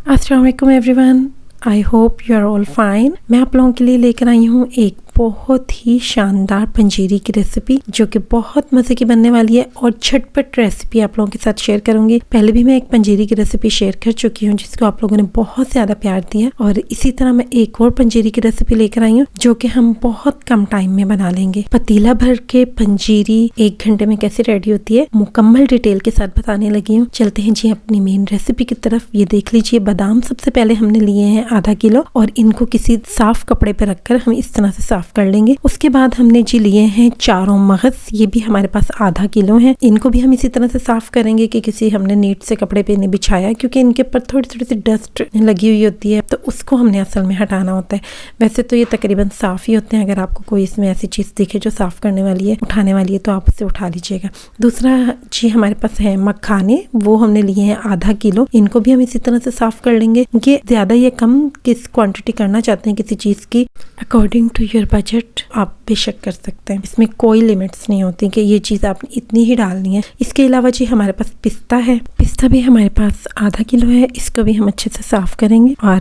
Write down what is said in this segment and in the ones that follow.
अस्सलाम वालेकुम everyone, I hope you are all fine. मैं आप लोगों के लिए लेकर आई हूँ एक बहुत ही शानदार पंजीरी की रेसिपी जो कि बहुत मज़े की बनने वाली है और झटपट रेसिपी आप लोगों के साथ शेयर करूंगी। पहले भी मैं एक पंजीरी की रेसिपी शेयर कर चुकी हूँ जिसको आप लोगों ने बहुत ज़्यादा प्यार दिया और इसी तरह मैं एक और पंजीरी की रेसिपी लेकर आई हूँ जो कि हम बहुत कम टाइम में बना लेंगे। पतीला भर के पंजीरी 1 घंटे में कैसे रेडी होती है मुकम्मल डिटेल के साथ बताने लगी हूँ। चलते हैं जी अपनी मेन रेसिपी की तरफ। ये देख लीजिए, बादाम सबसे पहले हमने लिए हैं आधा किलो और इनको किसी साफ कपड़े पे रखकर हम इस तरह से साफ कर लेंगे। उसके बाद हमने जी लिए हैं चारों मगज, ये भी हमारे पास आधा किलो हैं। इनको भी हम इसी तरह से साफ करेंगे कि किसी हमने नीट से कपड़े पे नहीं बिछाया क्योंकि इनके ऊपर थोड़ी थोड़ी सी डस्ट लगी हुई होती है तो उसको हमने असल में हटाना होता है। वैसे तो ये तकरीबन साफ ही होते हैं। अगर आपको कोई इसमें ऐसी चीज दिखे जो साफ करने वाली है, उठाने वाली है, तो आप उसे उठा लीजिएगा। दूसरा जी हमारे पास है मखाने, वो हमने लिए हैं आधा किलो। इनको भी हम इसी तरह से साफ कर लेंगे। ये ज्यादा या कम किस क्वांटिटी करना चाहते हैं किसी चीज की, अकॉर्डिंग टू योर बजट आप बेशक कर सकते हैं। इसमें कोई लिमिट्स नहीं होती कि ये चीज आपने इतनी ही डालनी है। इसके अलावा जी हमारे पास पिस्ता है, पिस्ता भी हमारे पास आधा किलो है। इसको भी हम अच्छे से साफ करेंगे और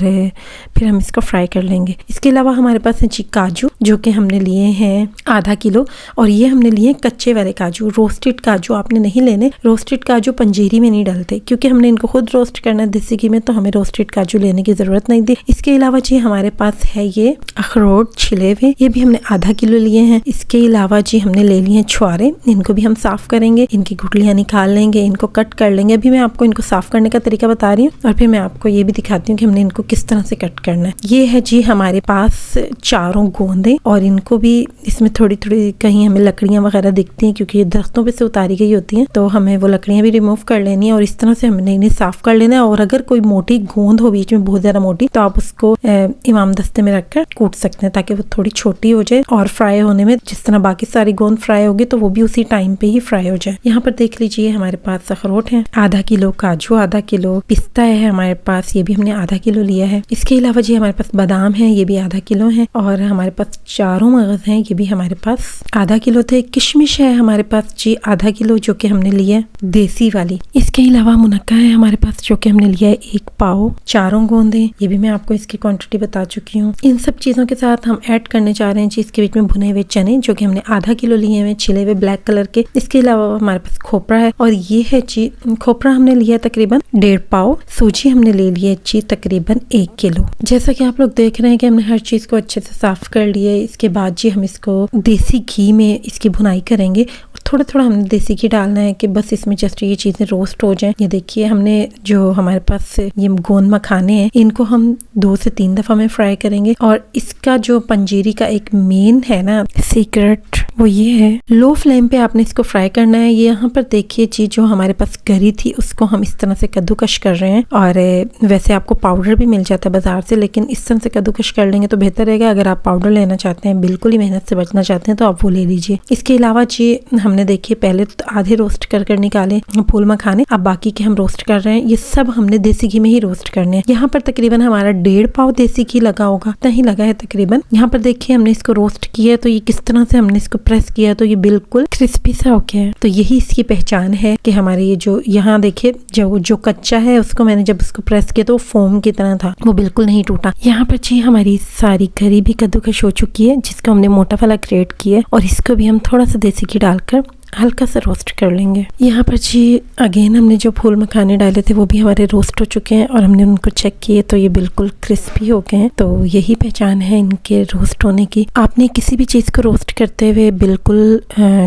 फिर हम इसको फ्राई कर लेंगे। इसके अलावा हमारे पास है जी काजू, जो कि हमने लिए हैं आधा किलो और ये हमने लिए कच्चे वाले काजू। रोस्टेड काजू आपने नहीं लेने। रोस्टेड काजू पंजीरी में नहीं डालते क्योंकि हमने इनको खुद रोस्ट करना है देसी घी में, तो हमें रोस्टेड काजू लेने की जरूरत नहीं थी। इसके अलावा जी हमारे पास है ये अखरोट छिले हुए, ये भी हमने आधा किलो लिए हैं। इसके अलावा जी हमने ले लिए हैं छुआरे, इनको भी हम साफ करेंगे, इनकी गुठलियां निकाल लेंगे, इनको कट कर लेंगे। अभी मैं आपको इनको साफ करने का तरीका बता रही हूँ और फिर मैं आपको ये भी दिखाती हूँ कि हमने इनको किस तरह से कट करना है। ये है जी हमारे पास चारों गोंदे और इनको भी इसमें थोड़ी थोड़ी कहीं हमें लकड़ियां वगैरह दिखती हैं क्योंकि ये दरख्तों पे से उतारी गई होती हैं, तो हमें वो लकड़ियां भी रिमूव कर लेनी है और इस तरह से हमने इन्हें साफ कर लेना है। और अगर कोई मोटी गोंद हो बीच में बहुत ज्यादा मोटी, तो आप उसको इमाम दस्ते में रखकर कूट सकते हैं ताकि वो थोड़ी छोटी हो जाए और फ्राई होने में जिस तरह बाकी सारी गोंद फ्राई होगी तो वो भी उसी टाइम पे ही फ्राई हो जाए। यहाँ पर देख लीजिए हमारे पास अखरोट है आधा किलो, काजू आधा किलो, पिस्ता है हमारे पास, ये भी हमने आधा किलो लिया है। इसके अलावा जी हमारे पास बादाम है, ये भी आधा किलो है और हमारे पास चारों मगज हैं, ये भी हमारे पास आधा किलो थे। किशमिश है हमारे पास जी आधा किलो, जो कि हमने लिया है देसी वाली। इसके अलावा मुनक्का है हमारे पास, जो कि हमने लिया है 1 पाव। चारों गोंदे, ये भी मैं आपको इसकी क्वांटिटी बता चुकी हूँ। इन सब चीजों के साथ हम ऐड करने चाह रहे हैं जी इसके बीच में भुने हुए चने, जो कि हमने आधा किलो लिए हुए छिले हुए ब्लैक कलर के। इसके अलावा हमारे पास खोपरा है और ये है जी खोपरा हमने लिया तकरीबन 1.5 पाव। सूजी हमने ले लिया जी तकरीबन 1 किलो। जैसा कि आप लोग देख रहे हैं कि हमने हर चीज को अच्छे से साफ कर लिया है। इसके बाद जी हम इसको देसी घी में इसकी भुनाई करेंगे और थोड़ा थोड़ा हमने देसी घी डालना है कि बस इसमें जस्ट ये चीजें रोस्ट हो जाएं। ये देखिए हमने जो हमारे पास ये गोंद मखाने हैं इनको हम 2 से 3 दफा में फ्राई करेंगे। और इसका जो पंजीरी का एक मेन है ना सीक्रेट, वो ये है लो फ्लेम पे आपने इसको फ्राई करना है। ये यहाँ पर देखिए जी जो हमारे पास गरी थी उसको हम इस तरह से कद्दूकश कर रहे हैं और वैसे आपको पाउडर भी मिल जाता है बाजार से, लेकिन इस तरह से कद्दूकश कर लेंगे तो बेहतर रहेगा। अगर आप पाउडर लेना चाहते हैं, बिल्कुल ही मेहनत से बचना चाहते हैं, तो आप वो ले लीजिए। इसके अलावा जी हमने देखिए पहले तो आधे रोस्ट कर निकाले फूल मखाने, अब बाकी के हम रोस्ट कर रहे हैं। ये सब हमने देसी घी में ही रोस्ट करने हैं। यहाँ पर तकरीबन हमारा 1.5 पाव देसी घी लगा होगा, इतना ही लगा है तकरीबन। यहाँ पर देखिए हमने इसको रोस्ट किया तो ये किस तरह से हमने इसको प्रेस किया तो ये बिल्कुल क्रिस्पी सा हो गया है। तो यही इसकी पहचान है कि हमारे ये जो यहाँ देखिए जो कच्चा है उसको मैंने जब उसको प्रेस किया तो फोम की तरह था, वो बिल्कुल नहीं टूटा। यहाँ पर जी हमारी सारी गरी भी कद्दूकश हो चुकी है जिसको हमने मोटा वाला ग्रेट किया और इसको भी हम थोड़ा सा देसी घी डालकर हल्का सा रोस्ट कर लेंगे। यहाँ पर जी अगेन हमने जो फूल मखाने डाले थे वो भी हमारे रोस्ट हो चुके हैं और हमने उनको चेक किए तो ये बिल्कुल क्रिस्पी हो गए हैं। तो यही पहचान है इनके रोस्ट होने की। आपने किसी भी चीज को रोस्ट करते हुए बिल्कुल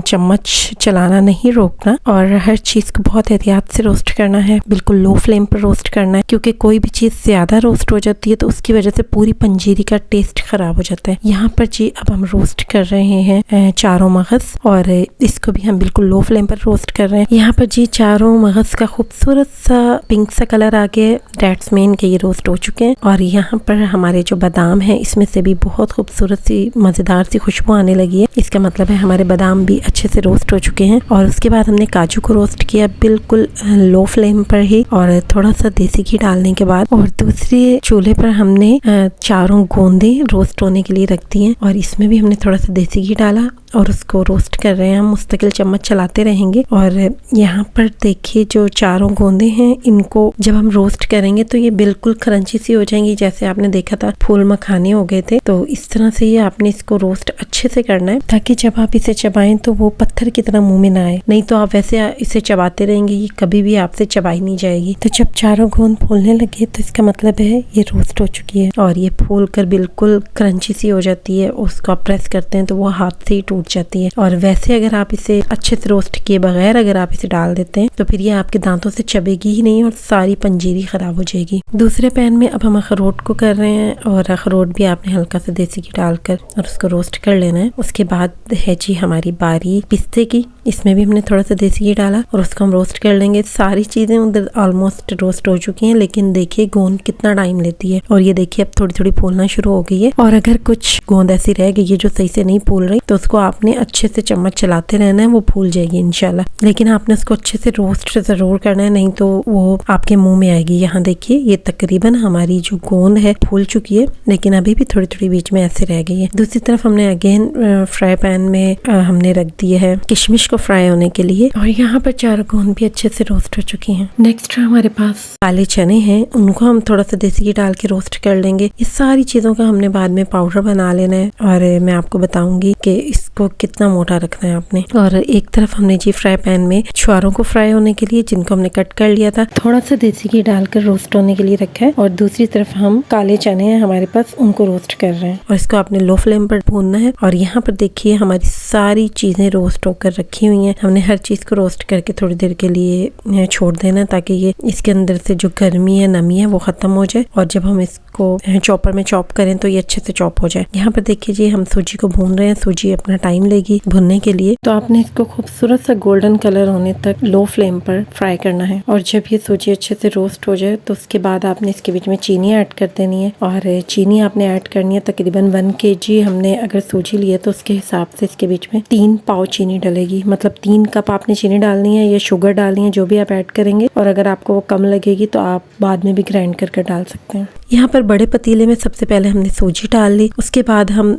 चम्मच चलाना नहीं रोकना और हर चीज को बहुत एहतियात से रोस्ट करना है। बिल्कुल लो फ्लेम पर रोस्ट करना है क्योंकि कोई भी चीज ज्यादा रोस्ट हो जाती है तो उसकी वजह से पूरी पंजीरी का टेस्ट खराब हो जाता है। यहाँ पर जी अब हम रोस्ट कर रहे हैं चारों मगज और इसको भी हम बिल्कुल लो फ्लेम पर रोस्ट कर रहे हैं। यहाँ पर जी चारों मगज का खूबसूरत सा पिंक सा कलर आ गया, दैट्स मीन के ये रोस्ट हो चुके हैं। और यहाँ पर हमारे जो बादाम है इसमें से भी बहुत खूबसूरत सी मजेदार सी खुशबू आने लगी है। इसका मतलब है हमारे बादाम भी अच्छे से रोस्ट हो चुके हैं। और उसके बाद हमने काजू को रोस्ट किया बिल्कुल लो फ्लेम पर ही और थोड़ा सा देसी घी डालने के बाद, और दूसरे चूल्हे पर हमने चारों गोंदे रोस्ट होने के लिए रख दी हैं और इसमें भी हमने थोड़ा सा देसी घी डाला और उसको रोस्ट कर रहे हैं। हम मुस्तकिल चम्मच चलाते रहेंगे। और यहाँ पर देखिए जो चारों गोंदे हैं इनको जब हम रोस्ट करेंगे तो ये बिल्कुल क्रंची सी हो जाएंगी। जैसे आपने देखा था फूल मखाने हो गए थे, तो इस तरह से ये आपने इसको रोस्ट अच्छे से करना है ताकि जब आप इसे चबाएं तो वो पत्थर की तरह मुंह में ना आए। नहीं तो आप वैसे इसे चबाते रहेंगे, ये कभी भी आपसे चबाई नहीं जाएगी। तो जब चारों गोंद फूलने लगे तो इसका मतलब है ये रोस्ट हो चुकी है और ये फूल कर बिल्कुल क्रंची सी हो जाती है। उसको आप प्रेस करते हैं तो वो हाथ से ही टूट जाती है। और वैसे अगर आप इसे अच्छे से रोस्ट किए बगैर अगर आप इसे डाल देते हैं तो फिर ये आपके दांतों से चबेगी ही नहीं और सारी पंजीरी खराब हो जाएगी। दूसरे पैन में अब हम अखरोट को कर रहे हैं और अखरोट भी आपने हल्का सा देसी घी डालकर और उसको रोस्ट कर लेना है। उसके बाद है जी हमारी बारी पिस्ते की, इसमें भी हमने थोड़ा सा देसी घी डाला और उसको हम रोस्ट कर लेंगे। सारी चीजें उधर ऑलमोस्ट रोस्ट हो चुकी हैं, लेकिन देखिए गोंद कितना टाइम लेती है। और ये देखिए अब थोड़ी थोड़ी फूलना शुरू हो गई है। और अगर कुछ गोंद ऐसी रह गई है जो सही से नहीं फूल रही तो उसको आपने अच्छे से चम्मच चलाते रहना है, वो फूल जाएगी इंशाल्लाह। लेकिन आपने उसको अच्छे से रोस्ट जरूर करना है, नहीं तो वो आपके मुंह में आएगी। यहाँ देखिए ये तकरीबन हमारी जो गोंद है फूल चुकी है, लेकिन अभी भी थोड़ी थोड़ी बीच में ऐसे रह गई है। दूसरी तरफ हमने अगेन फ्राई पैन में हमने रख दिया है किशमिश को फ्राई होने के लिए और यहाँ पर चारों गोंद भी अच्छे से रोस्ट हो चुकी हैं। नेक्स्ट हमारे पास काले चने हैं, उनको हम थोड़ा सा देसी घी डाल के रोस्ट कर लेंगे। ये सारी चीजों का हमने बाद में पाउडर बना लेना है और मैं आपको बताऊंगी कि इसको कितना मोटा रखना है आपने। और एक तरफ हमने जी फ्राई पैन में छुआरों को फ्राई होने के लिए जिनको हमने कट कर लिया था थोड़ा सा देसी घी डालकर रोस्ट होने के लिए रखा है। और दूसरी तरफ हम काले चने हैं हमारे पास, उनको रोस्ट कर रहे हैं और इसको आपने लो फ्लेम पर भूनना है। और यहाँ पर देखिए हमारी सारी चीजें रोस्ट होकर रखी हुई हैं। हमने हर चीज को रोस्ट करके थोड़ी देर के लिए छोड़ देना ताकि ये इसके अंदर से जो गर्मी है नमी है वो खत्म हो जाए और जब हम इसको चॉपर में चॉप करें तो ये अच्छे से चॉप हो जाए। यहाँ पर देखिए जी हम सूजी को भून रहे हैं। सूजी अपना टाइम लेगी भुनने के लिए, तो आपने इसको खूबसूरत सा गोल्डन कलर होने तक लो फ्लेम पर फ्राई करना है। और जब ये सूजी अच्छे से रोस्ट हो जाए तो उसके बाद आपने इसके बीच में चीनी ऐड कर देनी है। और चीनी आपने ऐड करनी है तकरीबन 1 kg हमने अगर सूजी ली है तो उसके हिसाब से इसके बीच में 3 पाव चीनी डलेगी। मतलब 3 कप आपने चीनी डालनी है या शुगर डालनी है, जो भी आप ऐड करेंगे। और अगर आपको वो कम लगेगी तो आप बाद में भी ग्राइंड करके डाल सकते हैं। यहाँ पर बड़े पतीले में सबसे पहले हमने सूजी डाल ली, उसके बाद हम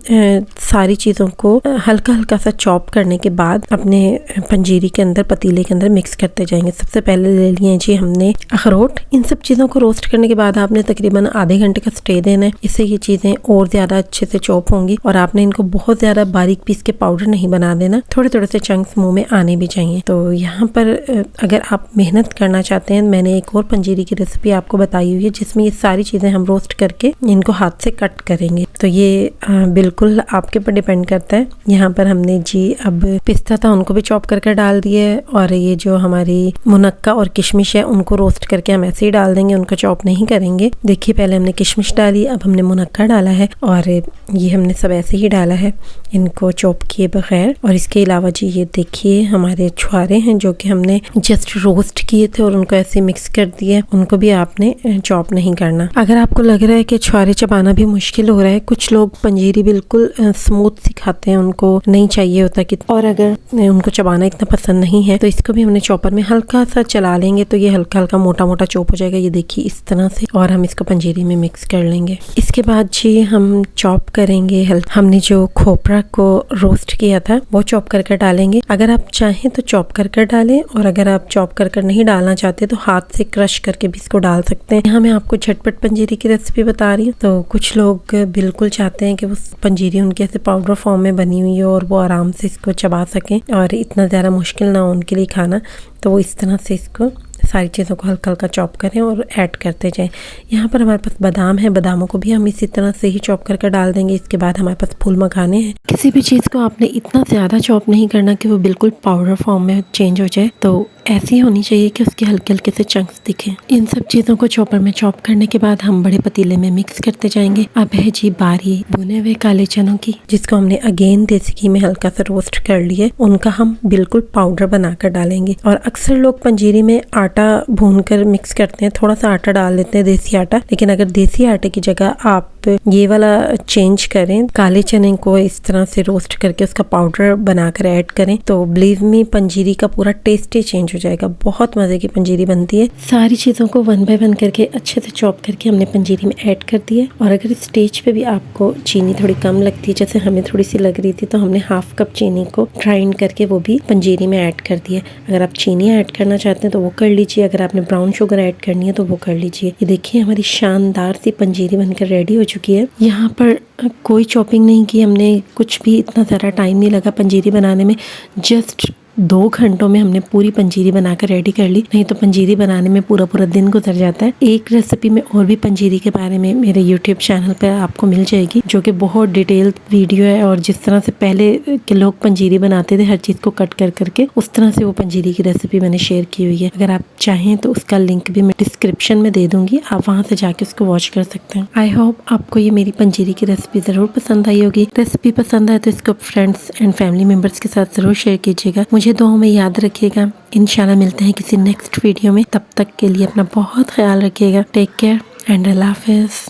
सारी चीज़ों को हल्का हल्का सा चॉप करने के बाद अपने पंजीरी के अंदर पतीले के अंदर मिक्स करते जाएंगे। सबसे पहले ले लिए जी हमने अखरोट। इन सब चीज़ों को रोस्ट करने के बाद आपने तकरीबन आधे घंटे का स्टे देना है, इससे ये चीज़ें और ज़्यादा अच्छे से चॉप होंगी। और आपने इनको बहुत ज़्यादा बारीक पीस के पाउडर नहीं बना देना, थोड़े थोड़े से चंक्स मुँह में आने भी चाहिए। तो यहाँ पर अगर आप मेहनत करना चाहते हैं, मैंने एक और पंजीरी की रेसिपी आपको बताई हुई है जिसमें ये सारी चीज़ें हम रोस्ट करके इनको हाथ से कट करेंगे। तो ये बिल्कुल आपके पर डिपेंड करता है। यहाँ पर हमने जी अब पिस्ता था उनको भी चॉप करके डाल दिए और ये जो हमारी मुनक्का और किशमिश है उनको रोस्ट करके हम ऐसे ही डाल देंगे, उनको चॉप नहीं करेंगे। देखिए पहले हमने किशमिश डाली, अब हमने मुनक्का डाला है और ये हमने सब ऐसे ही डाला है, इनको चॉप किए बगैर। और इसके अलावा जी ये देखिए हमारे छुआरे हैं जो कि हमने जस्ट रोस्ट किए थे और उनको ऐसे मिक्स कर दिए, उनको भी आपने चॉप नहीं करना। अगर आपको लग रहा है कि छुआरे चबाना भी मुश्किल हो रहा है, कुछ लोग पंजीरी बिल्कुल स्मूथ सी खाते हैं, उनको नहीं चाहिए होता कि, और अगर उनको चबाना इतना पसंद नहीं है तो इसको भी हमने चॉपर में हल्का सा चला लेंगे तो ये हल्का हल्का मोटा मोटा चॉप हो जाएगा। ये देखिए इस तरह से, और हम इसको पंजीरी में मिक्स कर लेंगे। इसके बाद जी हम चॉप करेंगे हमने जो खोपरा को रोस्ट किया था वो चॉप करके डालेंगे। अगर आप चाहें तो चॉप करके डालें और अगर आप चॉप कर नहीं डालना चाहते तो हाथ से क्रश करके भी इसको डाल सकते हैं। यहाँ मैं आपको झटपट पंजीरी की रेसिपी बता रही हूँ। तो कुछ लोग बिल्कुल चाहते हैं कि वो पंजीरी उनके ऐसे पाउडर फॉर्म में बनी हुई हो और वो आराम से इसको चबा सकें और इतना ज़्यादा मुश्किल ना हो उनके लिए खाना, तो वो इस तरह से इसको सारी चीज़ों को हल्का हल्का चॉप करें और ऐड करते जाएं। यहाँ पर हमारे पास बादाम है, बादामों को भी हम इसी तरह से ही चॉप करके डाल देंगे। इसके बाद हमारे पास फूल मखाने हैं। किसी भी चीज़ को आपने इतना ज़्यादा चॉप नहीं करना कि वो बिल्कुल पाउडर फॉर्म में चेंज हो जाए, तो ऐसी होनी चाहिए कि उसके हल्के हल्के से चंक्स दिखें। इन सब चीज़ों को चॉपर में चॉप करने के बाद हम बड़े पतीले में मिक्स करते जाएंगे। अब है जी बारी भुने हुए काले चनों की, जिसको हमने अगेन देसी घी में हल्का सा रोस्ट कर लिए, उनका हम बिल्कुल पाउडर बनाकर डालेंगे। और अक्सर लोग पंजीरी में आटा भूनकर मिक्स करते हैं, थोड़ा सा आटा डाल देते हैं देसी आटा। लेकिन अगर देसी आटे की जगह आप ये वाला चेंज करें, काले चने को इस तरह से रोस्ट करके उसका पाउडर बनाकर ऐड करें, तो बिलीव मी पंजीरी का पूरा टेस्ट ही चेंज हो जाएगा। बहुत मजे की पंजीरी बनती है। सारी चीजों को 1 बाय 1 करके अच्छे से चॉप करके हमने पंजीरी में ऐड कर दिया। और अगर इस स्टेज पे भी आपको चीनी थोड़ी कम लगती है, जैसे हमें थोड़ी सी लग रही थी, तो हमने हाफ कप चीनी को ग्राइंड करके वो भी पंजीरी में ऐड कर दिया। अगर आप चीनी ऐड करना चाहते हैं तो वो कर लीजिए, अगर आपने ब्राउन शुगर ऐड करनी है तो वो कर लीजिए। ये देखिए हमारी शानदार सी पंजीरी बनकर रेडी हो चुकी है। यहाँ पर कोई चॉपिंग नहीं की हमने, कुछ भी इतना ज़्यादा टाइम नहीं लगा पंजीरी बनाने में। जस्ट 2 घंटों में हमने पूरी पंजीरी बनाकर रेडी कर ली, नहीं तो पंजीरी बनाने में पूरा पूरा दिन गुजर जाता है। एक रेसिपी में और भी पंजीरी के बारे में मेरे यूट्यूब चैनल पर आपको मिल जाएगी, जो कि बहुत डिटेल वीडियो है। और जिस तरह से पहले के लोग पंजीरी बनाते थे, हर चीज़ को कट कर करके, उस तरह से वो पंजीरी की रेसिपी मैंने शेयर की हुई है। अगर आप चाहें तो उसका लिंक भी मैं डिस्क्रिप्शन में दे दूंगी, आप वहाँ से जाके उसको वॉच कर सकते हैं। आई होप आपको ये मेरी पंजीरी की रेसिपी ज़रूर पसंद आई होगी। रेसिपी पसंद आए तो इसको फ्रेंड्स एंड फैमिली मेम्बर्स के साथ ज़रूर शेयर कीजिएगा। मुझे दुआओं में याद रखिएगा। इंशाल्लाह मिलते हैं किसी नेक्स्ट वीडियो में। तब तक के लिए अपना बहुत ख्याल रखिएगा। टेक केयर एंड अल्लाह हाफिज़।